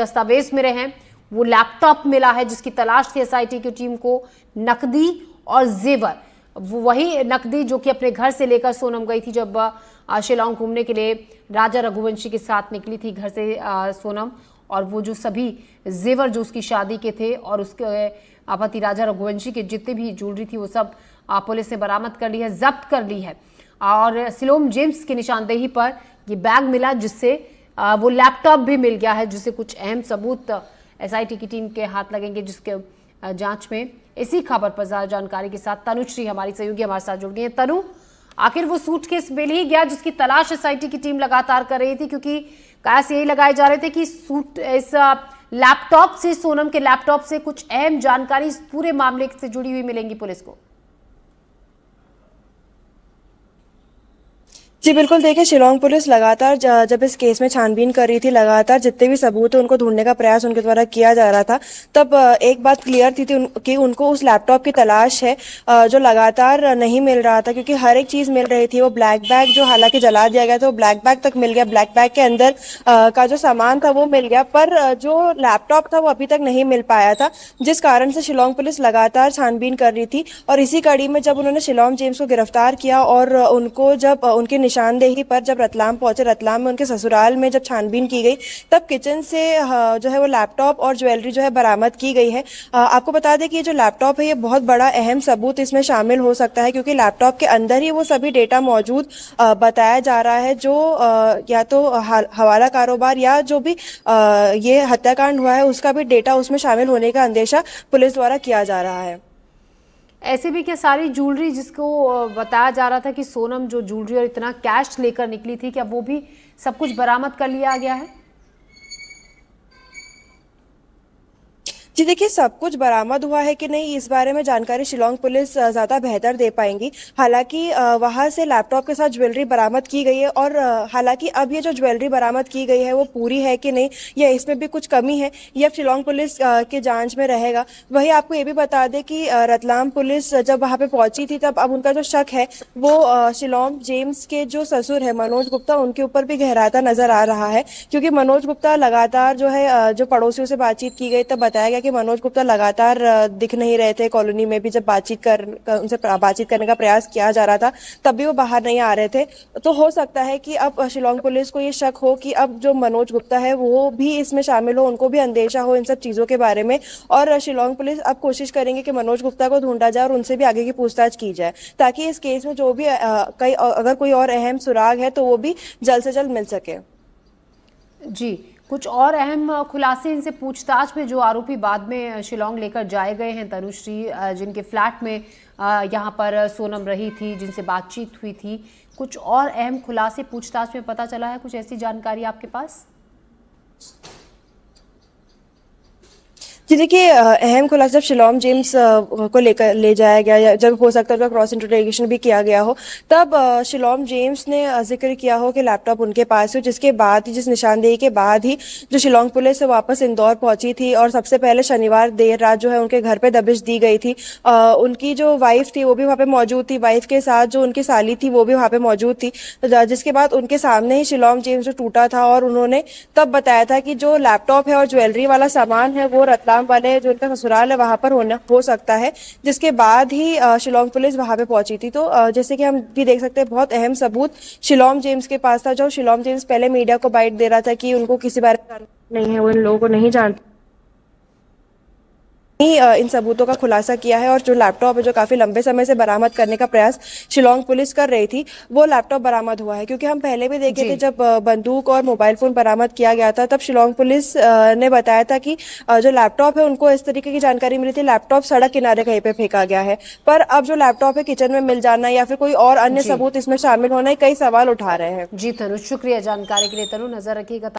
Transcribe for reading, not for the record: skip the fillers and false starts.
दस्तावेज मिले हैं, वो लैपटॉप मिला है जिसकी तलाश थी एसआईटी की टीम को, नकदी और जेवर, वही नकदी जो कि अपने घर से लेकर सोनम गई थी जब शिलांग घूमने के लिए राजा रघुवंशी के साथ निकली थी घर से सोनम, और वो जो सभी जेवर जो उसकी शादी के थे और उसके पति राजा रघुवंशी के जितने भी ज्वेलरी थी वो सब पुलिस ने बरामद कर ली है, जब्त कर ली है। और शिलोम जेम्स की निशानदेही पर ये बैग मिला जिससे वो लैपटॉप भी मिल गया है, जिससे कुछ अहम सबूत एसआईटी की टीम के हाथ लगेंगे, जिसके जांच में इसी खबर पर ज्यादा जानकारी के साथ तनुश्री हमारी सहयोगी हमारे साथ जुड़ गई है। तनु, आखिर वो सूटकेस मिल ही गया जिसकी तलाश एसआईटी की टीम लगातार कर रही थी, क्योंकि कयास यही लगाए जा रहे थे कि इस लैपटॉप से, सोनम के लैपटॉप से कुछ अहम जानकारी इस पूरे मामले से जुड़ी हुई मिलेंगी पुलिस को। जी बिल्कुल, देखिए शिलांग पुलिस लगातार जब इस केस में छानबीन कर रही थी, लगातार जितने भी सबूत है उनको ढूंढने का प्रयास उनके द्वारा किया जा रहा था। तब एक बात क्लियर थी कि उनको उस लैपटॉप की तलाश है जो लगातार नहीं मिल रहा था, क्योंकि हर एक चीज़ मिल रही थी। वो ब्लैक बैग जो हालांकि जला दिया गया था, वो ब्लैक बैग तक मिल गया, ब्लैक बैग के अंदर का जो सामान था वो मिल गया, पर जो लैपटॉप था वो अभी तक नहीं मिल पाया था, जिस कारण से शिलांग पुलिस लगातार छानबीन कर रही थी। और इसी कड़ी में जब उन्होंने शिलांग जेम्स को गिरफ्तार किया और उनको जब उनके निशानदेही पर जब रतलाम पहुंचे, रतलाम में उनके ससुराल में जब छानबीन की गई, तब किचन से जो है वो लैपटॉप और ज्वेलरी जो है बरामद की गई है। आपको बता दें कि ये जो लैपटॉप है ये बहुत बड़ा अहम सबूत इसमें शामिल हो सकता है, क्योंकि लैपटॉप के अंदर ही वो सभी डेटा मौजूद बताया जा रहा है, जो या तो हवाला कारोबार या जो भी ये हत्याकांड हुआ है उसका भी डेटा उसमें शामिल होने का अंदेशा पुलिस द्वारा किया जा रहा है। ऐसे भी क्या सारी ज्वेलरी जिसको बताया जा रहा था कि सोनम जो ज्वेलरी और इतना कैश लेकर निकली थी, क्या वो भी सब कुछ बरामद कर लिया गया है? जी देखिए, सब कुछ बरामद हुआ है कि नहीं इस बारे में जानकारी शिलांग पुलिस ज़्यादा बेहतर दे पाएंगी। हालांकि वहां से लैपटॉप के साथ ज्वेलरी बरामद की गई है, और हालांकि अब ये जो ज्वेलरी बरामद की गई है वो पूरी है कि नहीं या इसमें भी कुछ कमी है, ये अब शिलांग पुलिस के जांच में रहेगा। वहीं आपको ये भी बता दें कि रतलाम पुलिस जब वहां पे पहुंची थी तब अब उनका जो शक है वो शिलोम जेम्स के जो ससुर है मनोज गुप्ता, उनके ऊपर भी गहराता नजर आ रहा है, क्योंकि मनोज गुप्ता लगातार जो है जो पड़ोसियों से बातचीत की गई तब बताया गया कि मनोज गुप्ता लगातार दिख नहीं रहे थे कॉलोनी में भी। जब उनसे बातचीत करने का प्रयास किया जा रहा था तब भी वो बाहर नहीं आ रहे थे। तो हो सकता है कि अब शिलांग पुलिस को ये शक हो कि अब जो मनोज गुप्ता है वो भी इसमें शामिल हो, उनको भी अंदेशा हो इन सब चीजों के बारे में। और शिलांग पुलिस अब कोशिश करेंगे कि मनोज गुप्ता को ढूंढा जाए और उनसे भी आगे की पूछताछ की जाए, ताकि इस केस में जो भी अगर कोई और अहम सुराग है तो वो भी जल्द से जल्द मिल सके। जी, कुछ और अहम खुलासे इनसे पूछताछ में जो आरोपी बाद में शिलांग लेकर जाए गए हैं तनुश्री, जिनके फ्लैट में यहाँ पर सोनम रही थी, जिनसे बातचीत हुई थी, कुछ और अहम खुलासे पूछताछ में पता चला है? कुछ ऐसी जानकारी आपके पास? जी देखिए, अहम खुलासा जब शिलोम जेम्स को लेकर ले जाया गया, या जब हो सकता है उनका क्रॉस इंटरोगेशन भी किया गया हो, तब शिलोम जेम्स ने जिक्र किया हो कि लैपटॉप उनके पास हो, जिसके बाद ही, जिस निशानदेही के बाद ही जो शिलोंग पुलिस से वापस इंदौर पहुंची थी। और सबसे पहले शनिवार देर रात जो है उनके घर पे दबिश दी गई थी। उनकी जो वाइफ थी वो भी वहाँ पे मौजूद थी, वाइफ के साथ जो उनकी साली थी वो भी वहाँ पे मौजूद थी, जिसके बाद उनके सामने ही शिलोम जेम्स जो टूटा था, और उन्होंने तब बताया था कि जो लैपटॉप है और ज्वेलरी वाला सामान है वो रतलाम वाले जो उनका ससुराल है वहां पर हो सकता है, जिसके बाद ही शिलांग पुलिस वहां पे पहुंची थी। तो जैसे कि हम भी देख सकते हैं, बहुत अहम सबूत शिलोम जेम्स के पास था। जो शिलोम जेम्स पहले मीडिया को बाइट दे रहा था कि उनको किसी बारे में नहीं है, वो इन लोगों को नहीं जानते, इन सबूतों का खुलासा किया है। और जो लैपटॉप है जो काफी लंबे समय से बरामद करने का प्रयास शिलांग पुलिस कर रही थी, वो लैपटॉप बरामद हुआ है। क्योंकि हम पहले भी देखे थे जब बंदूक और मोबाइल फोन बरामद किया गया था, तब शिलांग पुलिस ने बताया था कि जो लैपटॉप है उनको इस तरीके की जानकारी मिली थी, लैपटॉप सड़क किनारे कहीं पे फेंका गया है। पर अब जो लैपटॉप है किचन में मिल जाना या फिर कोई और अन्य सबूत इसमें शामिल होना, कई सवाल उठा रहे हैं। जी तनु, शुक्रिया जानकारी के लिए। तनु, नजर रखिएगा।